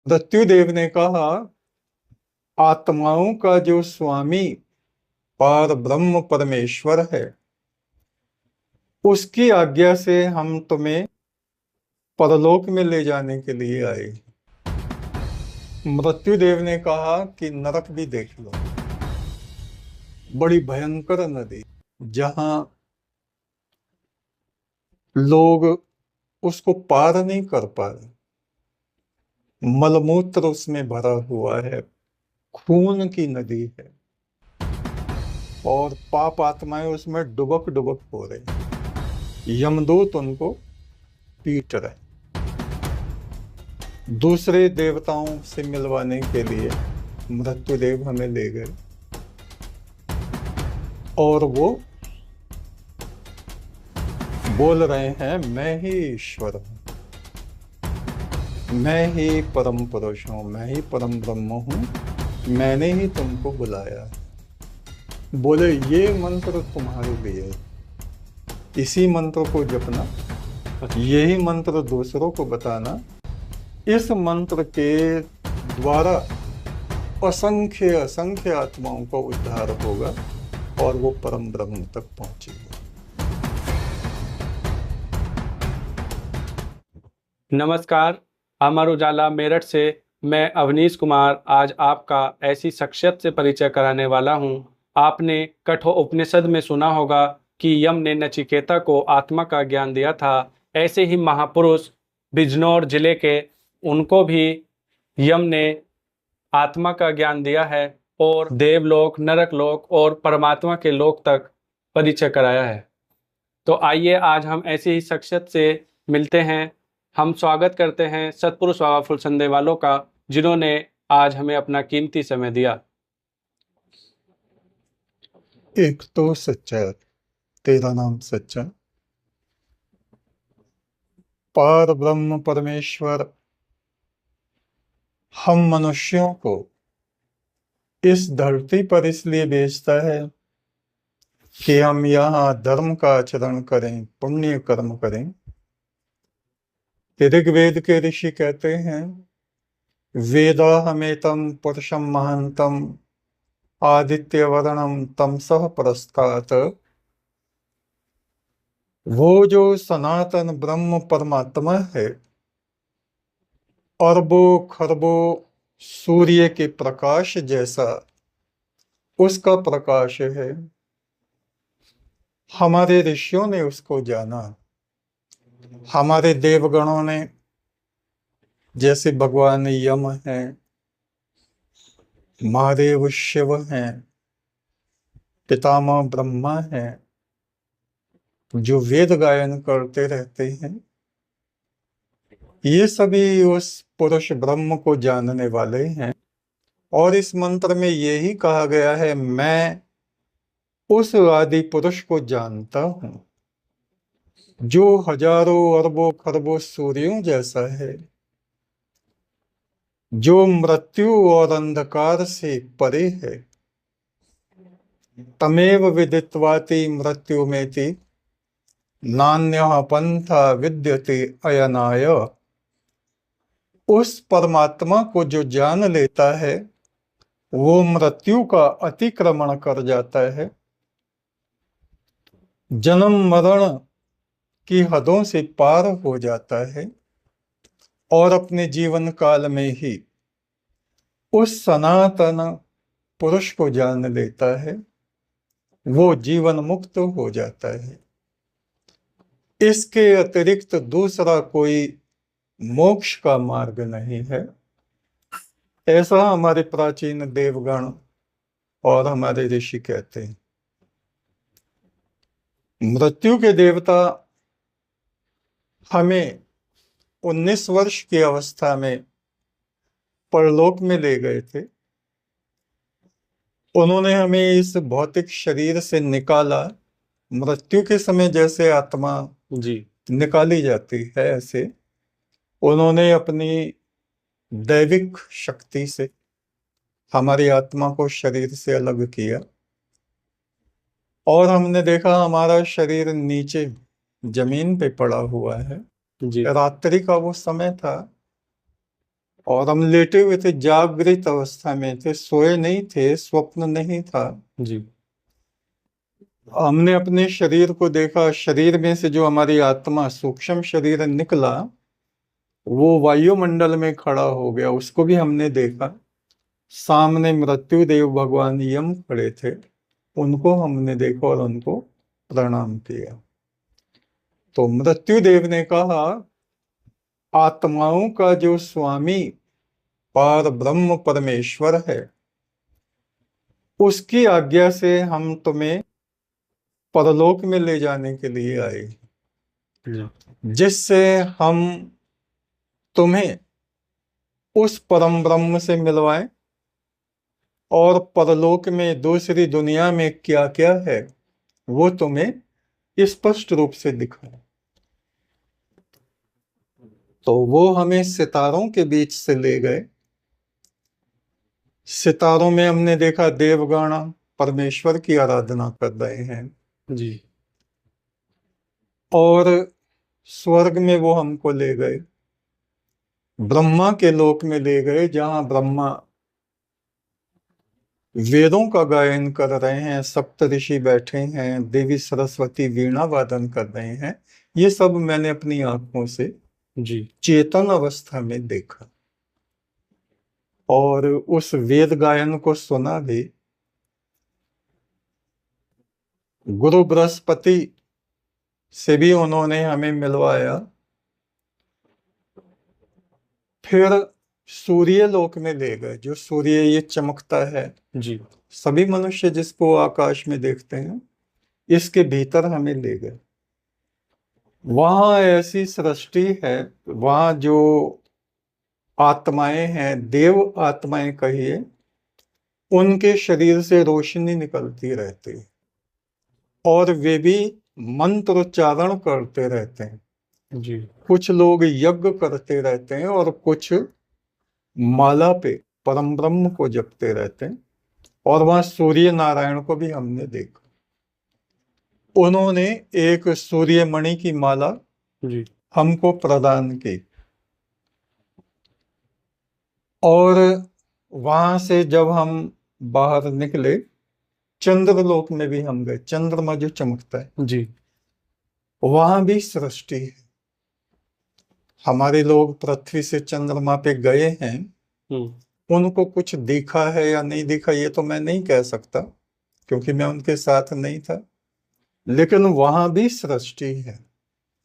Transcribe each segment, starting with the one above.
मृत्युदेव ने कहा, आत्माओं का जो स्वामी पार ब्रह्म परमेश्वर है, उसकी आज्ञा से हम तुम्हें परलोक में ले जाने के लिए आए। मृत्युदेव ने कहा कि नरक भी देख लो, बड़ी भयंकर नदी, जहां लोग उसको पार नहीं कर पा रहे। मलमूत्र उसमें भरा हुआ है, खून की नदी है, और पाप आत्माएं उसमें डुबक डुबक हो रही। यमदूत उनको पीट रहे। दूसरे देवताओं से मिलवाने के लिए मृत्युदेव हमें ले गए, और वो बोल रहे हैं, मैं ही ईश्वर हूं, मैं ही परम पुरुष हूं, मैं ही परम ब्रह्म हूं, मैंने ही तुमको बुलाया है। बोले, ये मंत्र तुम्हारे लिए, इसी मंत्र को जपना, यही मंत्र दूसरों को बताना। इस मंत्र के द्वारा असंख्य असंख्य आत्माओं का उद्धार होगा और वो परम ब्रह्म तक पहुंचेगी। नमस्कार, अमर उजाला मेरठ से मैं अवनीश कुमार आज आपका ऐसी शख्सियत से परिचय कराने वाला हूं। आपने कठोपनिषद में सुना होगा कि यम ने नचिकेता को आत्मा का ज्ञान दिया था। ऐसे ही महापुरुष बिजनौर जिले के, उनको भी यम ने आत्मा का ज्ञान दिया है और देवलोक, नरकलोक और परमात्मा के लोक तक परिचय कराया है। तो आइए आज हम ऐसी ही शख्सियत से मिलते हैं। हम स्वागत करते हैं सतपुरुष बाबा फुलचंद वालों का, जिन्होंने आज हमें अपना कीमती समय दिया। एक तो सच्चा, तेरा नाम सच्चा, पार ब्रह्म परमेश्वर हम मनुष्यों को इस धरती पर इसलिए भेजता है कि हम यहाँ धर्म का आचरण करें, पुण्य कर्म करें। ऋग्वेद के ऋषि कहते हैं, वेदाहमेतं पुरुषं महांतं आदित्य वर्णम तमसः परस्तात्। वो जो सनातन ब्रह्म परमात्मा है, अरबों खरबों सूर्य के प्रकाश जैसा उसका प्रकाश है। हमारे ऋषियों ने उसको जाना, हमारे देवगणों ने, जैसे भगवान यम हैं, महादेव शिव हैं, पितामह ब्रह्मा हैं, जो वेद गायन करते रहते हैं, ये सभी उस पुरुष ब्रह्म को जानने वाले हैं। और इस मंत्र में यही कहा गया है, मैं उस आदि पुरुष को जानता हूं जो हजारों अरबों खरबों सूर्यों जैसा है, जो मृत्यु और अंधकार से परे है। तमेव विदित्वाति मृत्युमेति नान्यः पंथा विद्यते अयनाय। उस परमात्मा को जो जान लेता है, वो मृत्यु का अतिक्रमण कर जाता है, जन्म मरण की हदों से पार हो जाता है, और अपने जीवन काल में ही उस सनातन पुरुष को जान लेता है, वो जीवन मुक्त हो जाता है। इसके अतिरिक्त दूसरा कोई मोक्ष का मार्ग नहीं है, ऐसा हमारे प्राचीन देवगण और हमारे ऋषि कहते हैं। मृत्यु के देवता हमें 19 वर्ष की अवस्था में परलोक में ले गए थे। उन्होंने हमें इस भौतिक शरीर से निकाला। मृत्यु के समय जैसे आत्मा निकाली जाती है, ऐसे उन्होंने अपनी दैविक शक्ति से हमारी आत्मा को शरीर से अलग किया, और हमने देखा हमारा शरीर नीचे जमीन पे पड़ा हुआ है। रात्रि का वो समय था, और हम लेटे हुए थे, जागृत अवस्था में थे, सोए नहीं थे, स्वप्न नहीं था। जी। हमने अपने शरीर को देखा, शरीर में से जो हमारी आत्मा सूक्ष्म शरीर निकला वो वायुमंडल में खड़ा हो गया, उसको भी हमने देखा। सामने मृत्युदेव भगवान यम खड़े थे, उनको हमने देखा और उनको प्रणाम किया। तो मृत्युदेव ने कहा, आत्माओं का जो स्वामी पार ब्रह्म परमेश्वर है, उसकी आज्ञा से हम तुम्हें परलोक में ले जाने के लिए आए, जी। जिससे हम तुम्हें उस परम ब्रह्म से मिलवाएं और परलोक में दूसरी दुनिया में क्या क्या है वो तुम्हें स्पष्ट रूप से दिखाएं। तो वो हमें सितारों के बीच से ले गए। सितारों में हमने देखा देवगण परमेश्वर की आराधना कर रहे हैं, जी। और स्वर्ग में वो हमको ले गए, ब्रह्मा के लोक में ले गए, जहां ब्रह्मा वेदों का गायन कर रहे हैं, सप्त ऋषि बैठे हैं, देवी सरस्वती वीणा वादन कर रहे हैं। ये सब मैंने अपनी आंखों से जी। चेतन अवस्था में देखा और उस वेद गायन को सुना भी। गुरु बृहस्पति से भी उन्होंने हमें मिलवाया। फिर सूर्य लोक में ले गए, जो सूर्य ये चमकता है, जी। सभी मनुष्य जिसको आकाश में देखते हैं, इसके भीतर हमें ले गए। वहां ऐसी सृष्टि है, वहां जो आत्माएं हैं, देव आत्माएं कहिए, उनके शरीर से रोशनी निकलती रहती है और वे भी मंत्रोच्चारण करते रहते हैं। जी। कुछ लोग यज्ञ करते रहते हैं और कुछ माला पे परम ब्रह्म को जपते रहते हैं। और वहां सूर्य नारायण को भी हमने देखा, उन्होंने एक सूर्यमणि की माला जी। हमको प्रदान की। और वहां से जब हम बाहर निकले, चंद्रलोक में भी हम गए, चंद्रमा जो चमकता है, जी। वहां भी सृष्टि है। हमारे लोग पृथ्वी से चंद्रमा पे गए हैं, उनको कुछ दिखा है या नहीं दिखा ये तो मैं नहीं कह सकता, क्योंकि मैं उनके साथ नहीं था। लेकिन वहां भी सृष्टि है,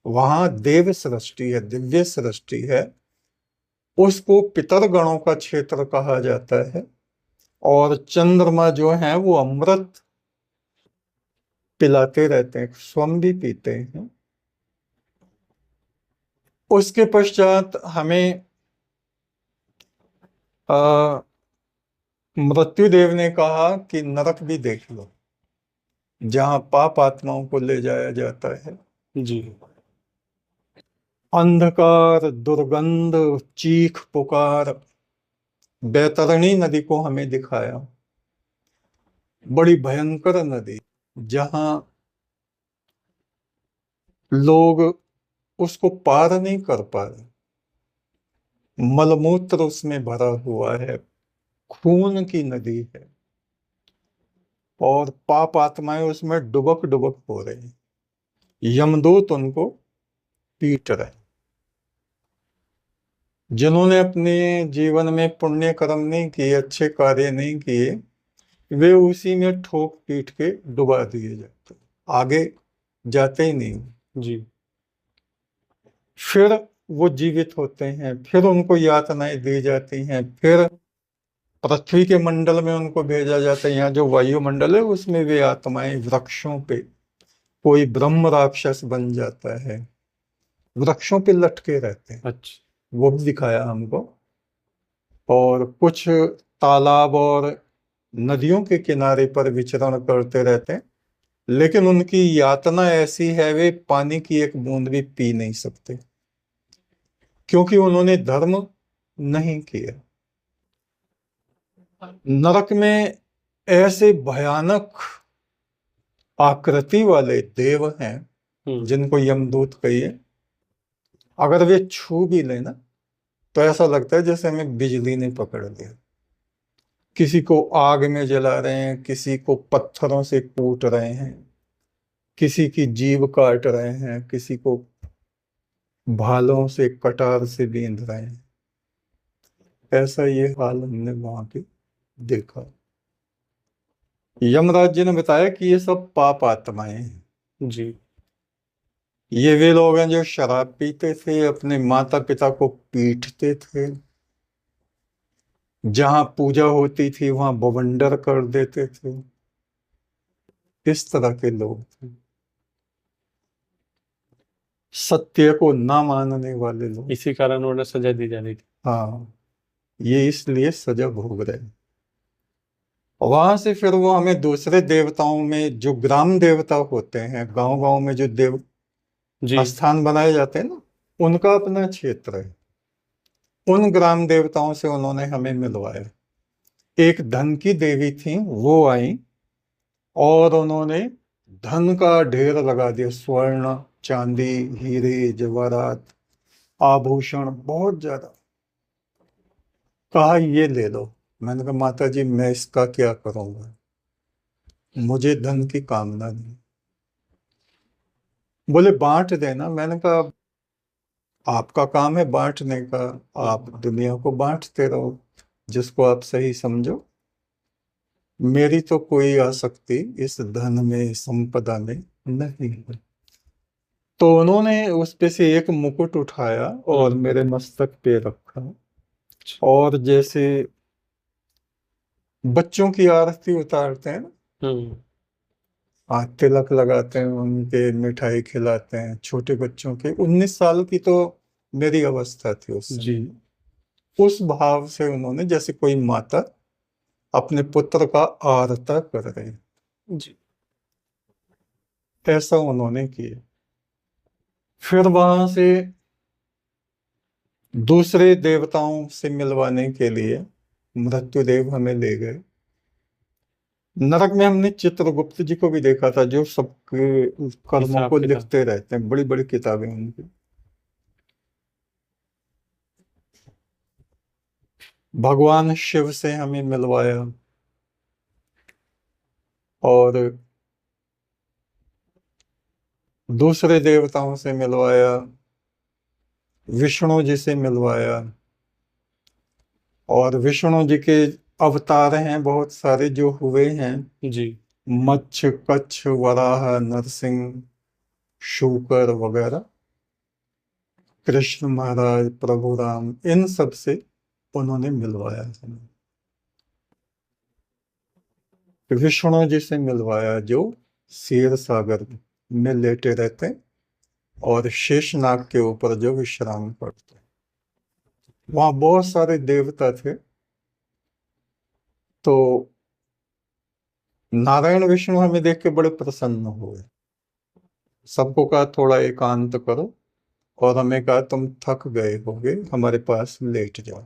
वहां देव सृष्टि है, दिव्य सृष्टि है। उसको पितर गणों का क्षेत्र कहा जाता है। और चंद्रमा जो है वो अमृत पिलाते रहते हैं, स्वयं भी पीते हैं। उसके पश्चात हमें मृत्युदेव ने कहा कि नरक भी देख लो, जहां पाप आत्माओं को ले जाया जाता है। जी। अंधकार, दुर्गंध, चीख पुकार, बैतरणी नदी को हमें दिखाया, बड़ी भयंकर नदी, जहां लोग उसको पार नहीं कर पा रहे। मलमूत्र उसमें भरा हुआ है, खून की नदी है, और पाप आत्माएं उसमें डुबक डुबक हो रही। यमदूत उनको पीट रहे। जिन्होंने अपने जीवन में पुण्य कर्म नहीं किए, अच्छे कार्य नहीं किए, वे उसी में ठोक पीट के डुबा दिए जाते, आगे जाते ही नहीं। जी। फिर वो जीवित होते हैं, फिर उनको यातनाएं दी जाती हैं, फिर पृथ्वी के मंडल में उनको भेजा जाता है। यहाँ जो वायुमंडल है उसमें वे आत्माएं वृक्षों पे, कोई ब्रह्म राक्षस बन जाता है, वृक्षों पे लटके रहते हैं। अच्छा। वो भी दिखाया हमको। और कुछ तालाब और नदियों के किनारे पर विचरण करते रहते हैं, लेकिन उनकी यातना ऐसी है, वे पानी की एक बूंद भी पी नहीं सकते, क्योंकि उन्होंने धर्म नहीं किया। नरक में ऐसे भयानक आकृति वाले देव हैं, जिनको यमदूत कहिए, अगर वे छू भी लेना तो ऐसा लगता है जैसे हमें बिजली ने पकड़ लिया। किसी को आग में जला रहे हैं, किसी को पत्थरों से कूट रहे हैं, किसी की जीभ काट रहे हैं, किसी को भालों से कटार से बींध रहे हैं। ऐसा ये हाल हमने वहां पे देखा। यमराज जी ने बताया कि ये सब पाप आत्माएं हैं। जी। ये वे लोग हैं जो शराब पीते थे, अपने माता पिता को पीटते थे, जहां पूजा होती थी वहां बवंडर कर देते थे। इस तरह के लोग थे, सत्य को ना मानने वाले लोग। इसी कारण उन्हें सजा दी जा रही थी। हाँ, ये इसलिए सजा भोग रहे हैं। वहां से फिर वो हमें दूसरे देवताओं में, जो ग्राम देवता होते हैं, गांव गांव में जो देव जी। स्थान बनाए जाते हैं ना, उनका अपना क्षेत्र है। उन ग्राम देवताओं से उन्होंने हमें मिलवाया। एक धन की देवी थी, वो आई और उन्होंने धन का ढेर लगा दिया। स्वर्ण, चांदी, हीरे, जवाहरात, आभूषण बहुत ज्यादा। कहा ये ले लो। मैंने कहा माता जी मैं इसका क्या करूंगा, मुझे धन की कामना नहीं। बोले बांट देना। मैंने कहा आपका काम है बांटने का, आप दुनिया को बांटते रहो जिसको आप सही समझो। मेरी तो कोई आसक्ति इस धन में, संपदा में नहीं है। तो उन्होंने उस पे से एक मुकुट उठाया और मेरे मस्तक पे रखा, और जैसे बच्चों की आरती उतारते हैं ना, हम्म। हाथ तिलक लगाते हैं उनके, मिठाई खिलाते हैं छोटे बच्चों के। 19 साल की तो मेरी अवस्था थी उस जी। समय। उस भाव से उन्होंने, जैसे कोई माता अपने पुत्र का आरता कर रही है, जी। ऐसा उन्होंने किया। फिर वहां से दूसरे देवताओं से मिलवाने के लिए मृत्युदेव हमें ले गए। नरक में हमने चित्रगुप्त जी को भी देखा था, जो सबके कर्मों हिसाब को किताब। लिखते रहते हैं, बड़ी बड़ी किताबें उनकी। भगवान शिव से हमें मिलवाया, और दूसरे देवताओं से मिलवाया, विष्णु जी से मिलवाया। और विष्णु जी के अवतार हैं बहुत सारे जो हुए हैं, जी। मत्स्य, कच्छ, वराह, नरसिंह, शूकर वगैरह। कृष्ण महाराज, प्रभु राम, इन सब से उन्होंने मिलवाया हमें। विष्णु जी से मिलवाया जो क्षीर सागर में लेटे रहते हैं और शेषनाग के ऊपर जो विश्राम करते हैं। वहां बहुत सारे देवता थे। तो नारायण विष्णु हमें देख के बड़े प्रसन्न हुए। सबको कहा थोड़ा एकांत करो, और हमें कहा तुम थक गए होगे, हमारे पास लेट जाओ।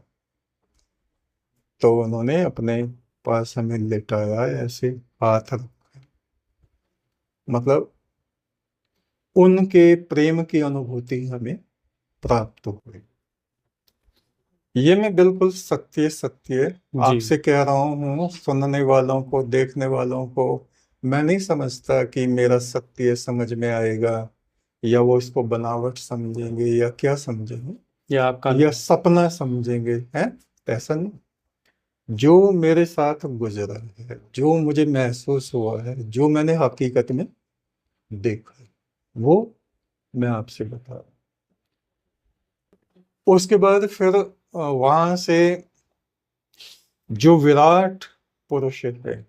तो उन्होंने अपने पास हमें लेटाया, ऐसे हाथ रखा। मतलब उनके प्रेम की अनुभूति हमें प्राप्त हुई। ये मैं बिल्कुल सत्य सत्य जी। आपसे कह रहा हूँ, सुनने वालों को, देखने वालों को। मैं नहीं समझता कि मेरा सत्य समझ में आएगा, या वो इसको बनावट समझेंगे, या क्या समझेंगे, यह आपका या अनुभव। सपना समझेंगे, हैं। ऐसा नहीं। जो मेरे साथ गुजरा है, जो मुझे महसूस हुआ है, जो मैंने हकीकत में देखा है, वो मैं आपसे बता रहा हूँ। उसके बाद फिर वहां से जो विराट पुरुष है,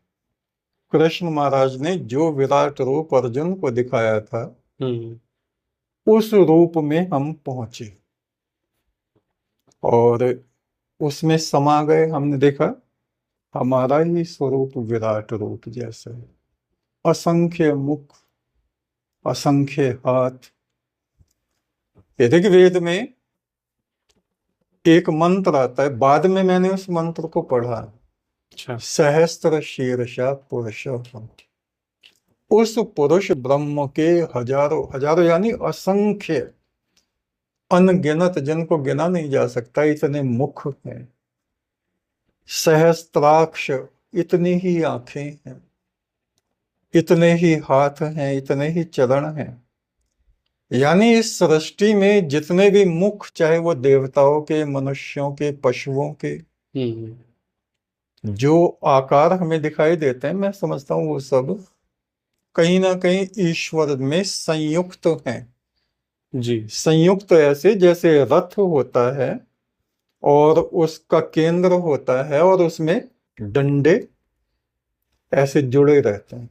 कृष्ण महाराज ने जो विराट रूप अर्जुन को दिखाया था, हम्म। उस रूप में हम पहुंचे और उसमें समा गए। हमने देखा हमारा ही स्वरूप विराट रूप जैसा है। असंख्य मुख, असंख्य हाथ। ऋग्वेद में एक मंत्र आता है, बाद में मैंने उस मंत्र को पढ़ा। अच्छा। सहस्त्र शीर्षा पुरुषोत्तम। उस पुरुष ब्रह्म के हजारों हजारों यानी असंख्य अनगिनत, जिनको गिना नहीं जा सकता, इतने मुख हैं, सहस्त्राक्ष, इतनी ही आंखें हैं, इतने ही हाथ हैं, इतने ही चरण हैं। यानी इस सृष्टि में जितने भी मुख, चाहे वो देवताओं के, मनुष्यों के, पशुओं के, जो आकार हमें दिखाई देते हैं, मैं समझता हूँ वो सब कहीं ना कहीं ईश्वर में संयुक्त हैं। जी संयुक्त ऐसे जैसे रथ होता है और उसका केंद्र होता है और उसमें डंडे ऐसे जुड़े रहते हैं,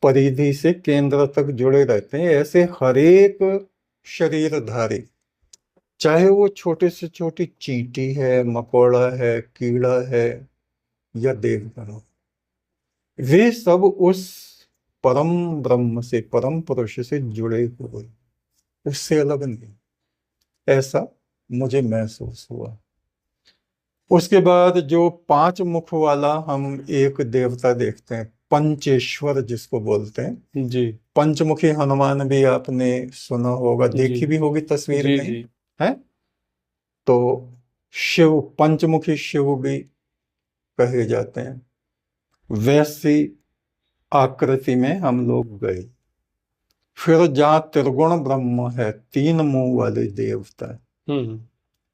परिधि से केंद्र तक जुड़े रहते हैं, ऐसे हर एक शरीरधारी, चाहे वो छोटे से छोटी चींटी है, मकोड़ा है, कीड़ा है या देवगण हो, वे सब उस परम ब्रह्म से, परम पुरुष से जुड़े हुए, उससे अलग नहीं, ऐसा मुझे महसूस हुआ। उसके बाद जो पांच मुख वाला हम एक देवता देखते हैं, पंचेश्वर जिसको बोलते हैं, जी पंचमुखी हनुमान भी आपने सुना होगा, जी देखी भी होगी तस्वीर जी में, जी है। तो शिव, पंचमुखी शिव भी कहे जाते हैं, वैसी आकृति में हम लोग गए। फिर जहाँ त्रिगुण ब्रह्म है, तीन मुंह वाले देवता,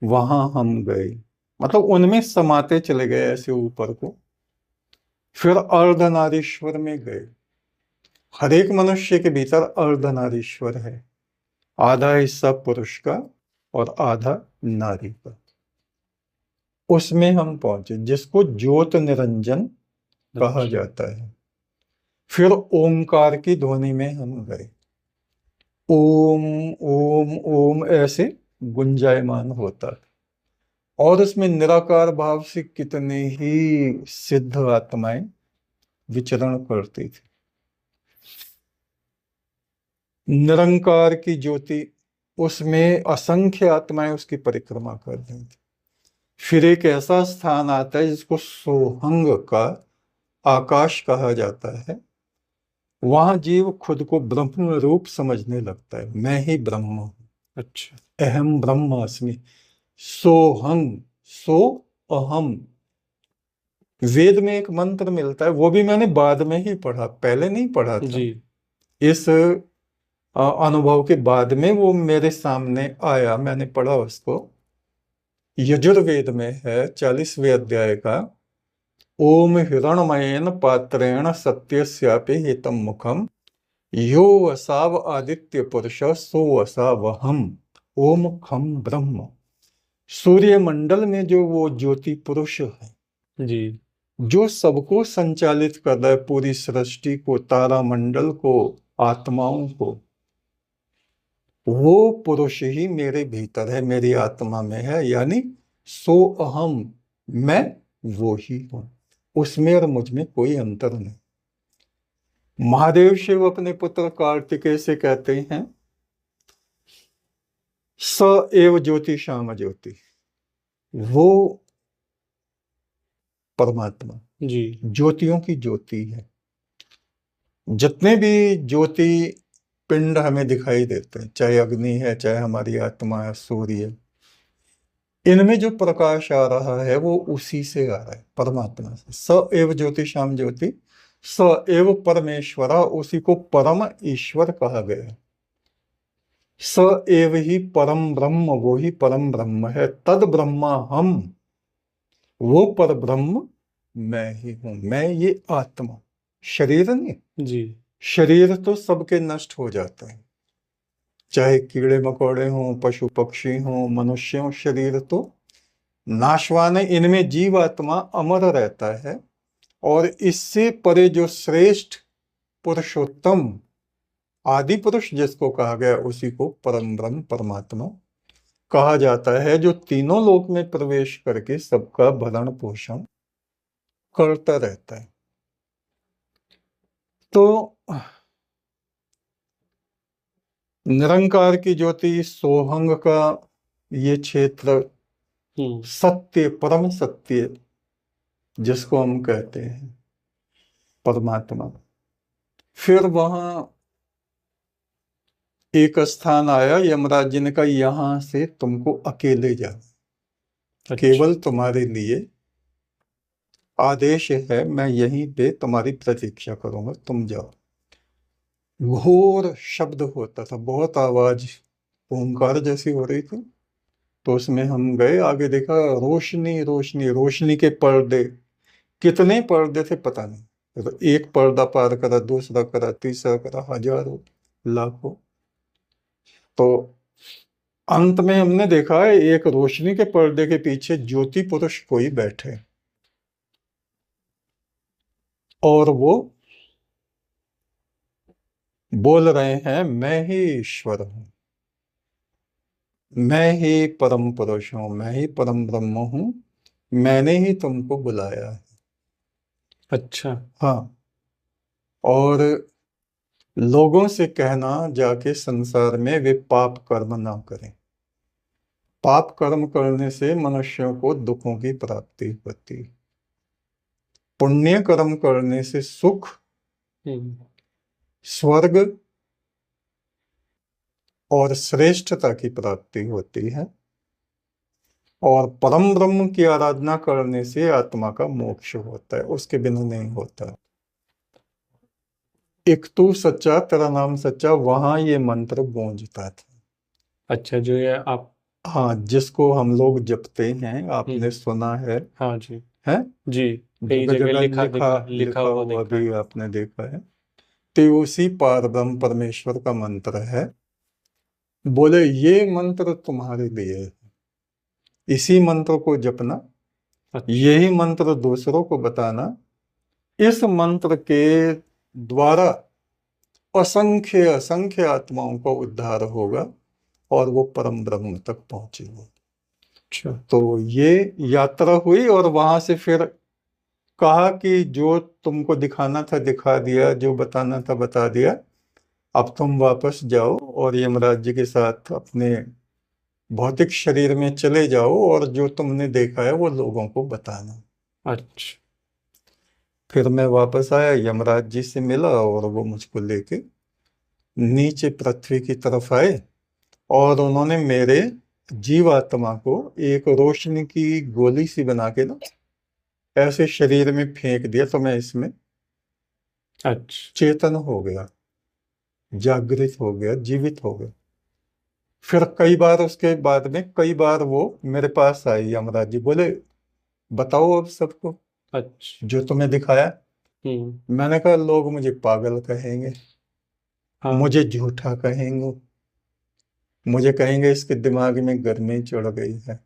वहां हम गए, मतलब उनमें समाते चले गए ऐसे ऊपर को। फिर अर्धनारीश्वर में गए। हर एक मनुष्य के भीतर अर्धनारीश्वर है, आधा हिस्सा पुरुष का और आधा नारी का, उसमें हम पहुंचे, जिसको ज्योत निरंजन कहा जाता है। फिर ओमकार की ध्वनि में हम गए, ओम ओम ओम ऐसे गुंजायमान होता है, और उसमें निराकार भाव से कितने ही सिद्ध आत्माएं विचरण करती थी। निरंकार की ज्योति, उसमें असंख्य आत्माएं उसकी परिक्रमा कर रही थी। फिर एक ऐसा स्थान आता है जिसको सोहंग का आकाश कहा जाता है। वहां जीव खुद को ब्रह्म रूप समझने लगता है, मैं ही ब्रह्म हूं, अच्छा अहम ब्रह्मास्मि, सोहं, सो अहम। वेद में एक मंत्र मिलता है, वो भी मैंने बाद में ही पढ़ा, पहले नहीं पढ़ा था। जी इस अनुभव के बाद में वो मेरे सामने आया, मैंने पढ़ा उसको। यजुर्वेद में है, 40वें अध्याय का, ओम हिरणमयेन पात्रेण सत्यस्यापि हितम मुखम, यो असाव आदित्य पुरुष सो असावहम, ओम खम ब्रह्म। सूर्य मंडल में जो वो ज्योति पुरुष है, जी जो सबको संचालित कर रहा है, पूरी सृष्टि को, तारा मंडल को, आत्माओं को, वो पुरुष ही मेरे भीतर है, मेरी आत्मा में है। यानी सो अहम, मैं वो ही हूं, उसमें और मुझ में कोई अंतर नहीं। महादेव शिव अपने पुत्र कार्तिकेय से कहते हैं, स एव ज्योति श्याम ज्योति, वो परमात्मा जी ज्योतियों की ज्योति है। जितने भी ज्योति पिंड हमें दिखाई देते हैं, चाहे अग्नि है, चाहे हमारी आत्मा है, सूर्य है, इनमें जो प्रकाश आ रहा है वो उसी से आ रहा है, परमात्मा से। स एव ज्योति श्याम ज्योति, स एव परमेश्वरा, उसी को परम ईश्वर कहा गया। स एव ही परम ब्रह्म, वो ही परम ब्रह्म है। तद ब्रह्मा हम, वो पर ब्रह्म मैं ही हूं। मैं ये आत्मा, शरीर नहीं। जी शरीर तो सबके नष्ट हो जाते हैं, चाहे कीड़े मकोड़े हों, पशु पक्षी हों, मनुष्य हों, शरीर तो नाशवान है। इनमें जीवात्मा अमर रहता है। और इससे परे जो श्रेष्ठ पुरुषोत्तम आदि पुरुष जिसको कहा गया, उसी को परम ब्रह्म परमात्मा कहा जाता है, जो तीनों लोक में प्रवेश करके सबका भरण पोषण करता रहता है। तो निरंकार की ज्योति, सोहंग का ये क्षेत्र, सत्य, परम सत्य जिसको हम कहते हैं, परमात्मा। फिर वहां एक स्थान आया, यमराज जी ने कहा यहां से तुमको अकेले जाना, अच्छा। केवल तुम्हारे लिए आदेश है, मैं यहीं पे तुम्हारी प्रतीक्षा करूंगा, तुम जाओ। घोर शब्द होता था, बहुत आवाज ओंकार जैसी हो रही थी। तो उसमें हम गए, आगे देखा रोशनी रोशनी रोशनी के पर्दे, कितने पर्दे थे पता नहीं। तो एक पर्दा पार करा, दूसरा करा, तीसरा करा, हजारों लाखों। तो अंत में हमने देखा है एक रोशनी के पर्दे के पीछे ज्योति पुरुष कोई बैठे, और वो बोल रहे हैं मैं ही ईश्वर हूं, मैं ही परम पुरुष हूं, मैं ही परम ब्रह्म हूं, मैंने ही तुमको बुलाया है। अच्छा। हाँ। और लोगों से कहना जाके संसार में वे पाप कर्म ना करें, पाप कर्म करने से मनुष्यों को दुखों की प्राप्ति होती है, पुण्य कर्म करने से सुख, हम्म। स्वर्ग और श्रेष्ठता की प्राप्ति होती है, और परम ब्रह्म की आराधना करने से आत्मा का मोक्ष होता है, उसके बिना नहीं होता। एक तू सच्चा तेरा नाम सच्चा, वहां ये मंत्र गूंजता था। अच्छा, जो ये आप। हाँ, जिसको हम लोग जपते हैं, आपने हम्म। सुना हाँ जी। है जी। कई जगह जगह जगह लिखा लिखा लिखा लिखा लिखा हुआ हुआ देखा भी है। आपने देखा है। तो उसी पार ब्रह्म परमेश्वर का मंत्र है। बोले ये मंत्र तुम्हारे लिए है, इसी मंत्र को जपना, अच्छा। यही मंत्र दूसरों को बताना। इस मंत्र के द्वारा असंख्य असंख्य आत्माओं का उद्धार होगा, और वो परम ब्रह्म तक पहुंचेंगे। अच्छा। तो ये यात्रा हुई, और वहां से फिर कहा कि जो तुमको दिखाना था दिखा दिया, जो बताना था बता दिया, अब तुम वापस जाओ और यमराज जी के साथ अपने भौतिक शरीर में चले जाओ, और जो तुमने देखा है वो लोगों को बताना। अच्छा। फिर मैं वापस आया, यमराज जी से मिला, और वो मुझको लेके नीचे पृथ्वी की तरफ आए, और उन्होंने मेरे जीवात्मा को एक रोशनी की गोली सी बना के ना ऐसे शरीर में फेंक दिया, तो मैं इसमें अच्छा। चेतन हो गया, जागृत हो गया, जीवित हो गया। फिर कई बार उसके बाद में कई बार वो मेरे पास आई, यमराज जी बोले बताओ अब सबको अच्छा। जो तुम्हें दिखाया। हम्म। मैंने कहा लोग मुझे पागल कहेंगे, हाँ। मुझे झूठा कहेंगे, मुझे कहेंगे इसके दिमाग में गर्मी चढ़ गई है?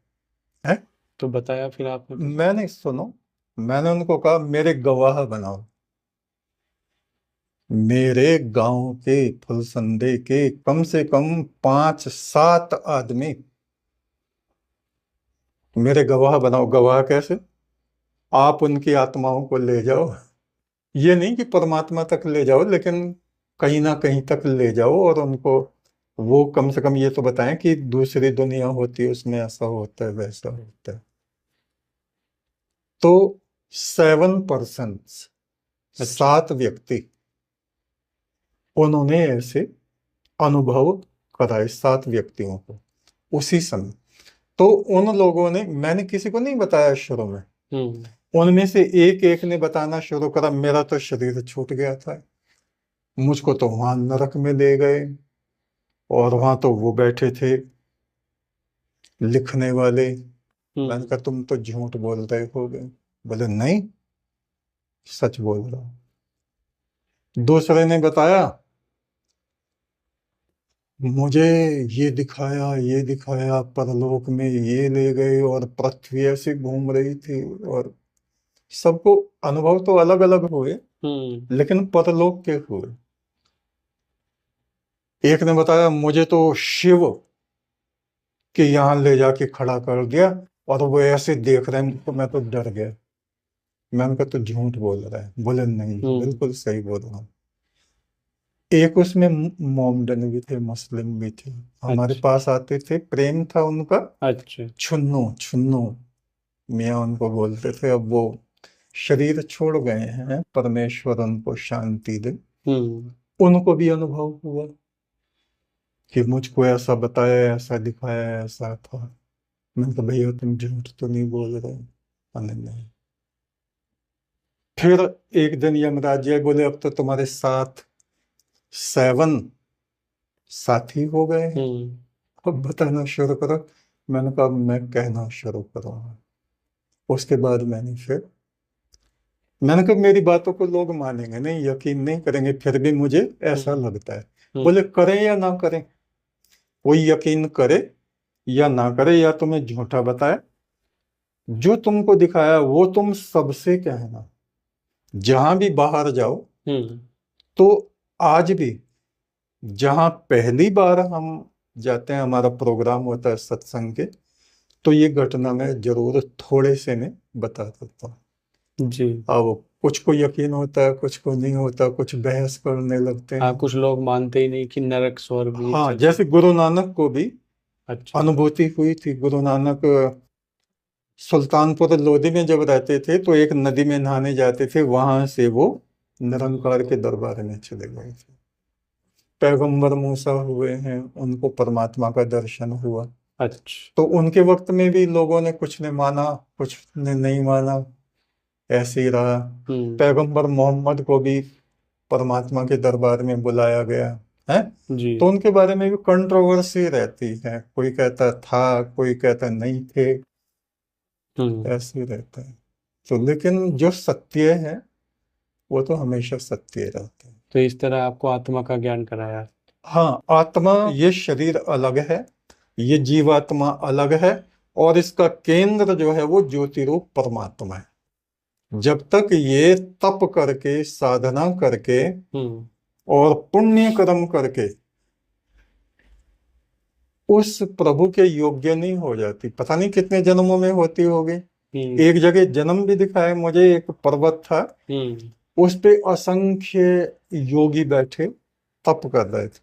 तो बताया फिर आपने कुछ? मैंने सुनो, मैंने उनको कहा मेरे गवाह बनाओ, मेरे गांव के फुलसंदे के कम से कम 5-7 आदमी मेरे गवाह बनाओ। गवाह कैसे? आप उनकी आत्माओं को ले जाओ, ये नहीं कि परमात्मा तक ले जाओ, लेकिन कहीं ना कहीं तक ले जाओ, और उनको वो कम से कम ये तो बताएं कि दूसरी दुनिया होती है, उसमें ऐसा होता है वैसा होता है। तो 7 पर्सन, अच्छा। 7 व्यक्ति उन्होंने ऐसे अनुभव कराए, 7 व्यक्तियों को उसी समय। तो उन लोगों ने, मैंने किसी को नहीं बताया शुरू में, हम्म। उनमें से एक एक ने बताना शुरू करा। मेरा तो शरीर छूट गया था, मुझको तो वहां नरक में ले गए, और वहां तो वो बैठे थे लिखने वाले। मैंने हम्म। कहा तुम तो झूठ बोल रहे होगे। बोले नहीं, सच बोल रहा हूं। दूसरे ने बताया मुझे ये दिखाया, ये दिखाया, परलोक में ये ले गए, और पृथ्वी ऐसे घूम रही थी, और सबको अनुभव तो अलग अलग हुए, हम्म। लेकिन परलोक के हुए। एक ने बताया मुझे तो शिव के यहाँ ले जाके खड़ा कर दिया, और वो ऐसे देख रहे हैं, तो मैं तो डर गया। मैंने कहा तो झूठ बोल रहा है। बोले नहीं हम्म। बिल्कुल सही बोल रहा हूँ। एक उसमें मोमडन भी थे, मुस्लिम भी थे, हमारे अच्छा। पास आते थे, प्रेम था उनका। अच्छा। छुन्नू छुन्नू मियाँ उनको बोलते थे। अब वो शरीर छोड़ गए हैं, परमेश्वर उनको शांति दे। हम्म। उनको भी अनुभव हुआ। कि मुझको ऐसा बताया, ऐसा दिखाया, ऐसा था। मैंने कहा भैया तुम झूठ तो नहीं बोल रहे? कहने नहीं। फिर एक दिन यमराज जी बोले अब तो तुम्हारे साथ 7 साथी हो गए हैं, हम्म। अब बताना शुरू करो। मैंने कहा मैं कहना शुरू करूंगा। उसके बाद मैंने कहा मेरी बातों को लोग मानेंगे नहीं, यकीन नहीं करेंगे, फिर भी मुझे ऐसा हम्म। लगता है। हम्म। बोले करें या ना करें, कोई यकीन करे या ना करे या तुम्हें झूठा बताए, जो तुमको दिखाया वो तुम सबसे कहना। जहां भी बाहर जाओ हम्म। तो आज भी जहां पहली बार हम जाते हैं, हमारा प्रोग्राम होता है सत्संग के, तो ये घटना मैं जरूर थोड़े से में बता देता हूँ। जी। अब कुछ को यकीन होता है, कुछ को नहीं होता, कुछ बहस करने लगते हाँ, हैं। कुछ लोग मानते ही नहीं कि नरक स्वर्ग ये हाँ, सब है। जैसे गुरु नानक को भी अच्छा। अनुभूति हुई थी। गुरु नानक सुल्तानपुर लोधी में जब रहते थे तो एक नदी में नहाने जाते थे, वहां से वो निरंकार के दरबार में चले गए थे। पैगंबर मूसा हुए हैं, उनको परमात्मा का दर्शन हुआ। अच्छा। तो उनके वक्त में भी लोगों ने, कुछ ने माना, कुछ ने नहीं माना, ऐसे ही रहा। हम्म। पैगंबर मोहम्मद को भी परमात्मा के दरबार में बुलाया गया है, जी। तो उनके बारे में भी कंट्रोवर्सी रहती है, कोई कहता था, कोई कहता नहीं थे, हम्म। ऐसे ही रहता है। तो लेकिन जो सत्य है वो तो हमेशा सत्य रहता है। तो इस तरह आपको आत्मा का ज्ञान कराया। हाँ, आत्मा, ये शरीर अलग है, ये जीवात्मा अलग है, और इसका केंद्र जो है वो ज्योति रूप परमात्मा है। जब तक ये तप करके, साधना करके हम्म। और पुण्य कर्म करके उस प्रभु के योग्य नहीं हो जाती, पता नहीं कितने जन्मों में होती होगी। हम्म। एक जगह जन्म भी दिखाया मुझे, एक पर्वत था, हम्म। उस पे असंख्य योगी बैठे तप कर रहे थे।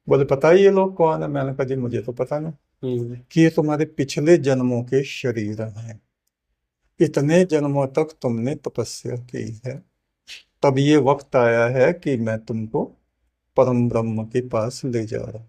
बोले पता है ये लोग कौन है? मैंने कहा जी मुझे तो पता नहीं। हम्म। कि ये तुम्हारे पिछले जन्मों के शरीर हैं, इतने जन्मों तक तुमने तपस्या की है, तब ये वक्त आया है कि मैं तुमको परम ब्रह्म के पास ले जा रहा हूं।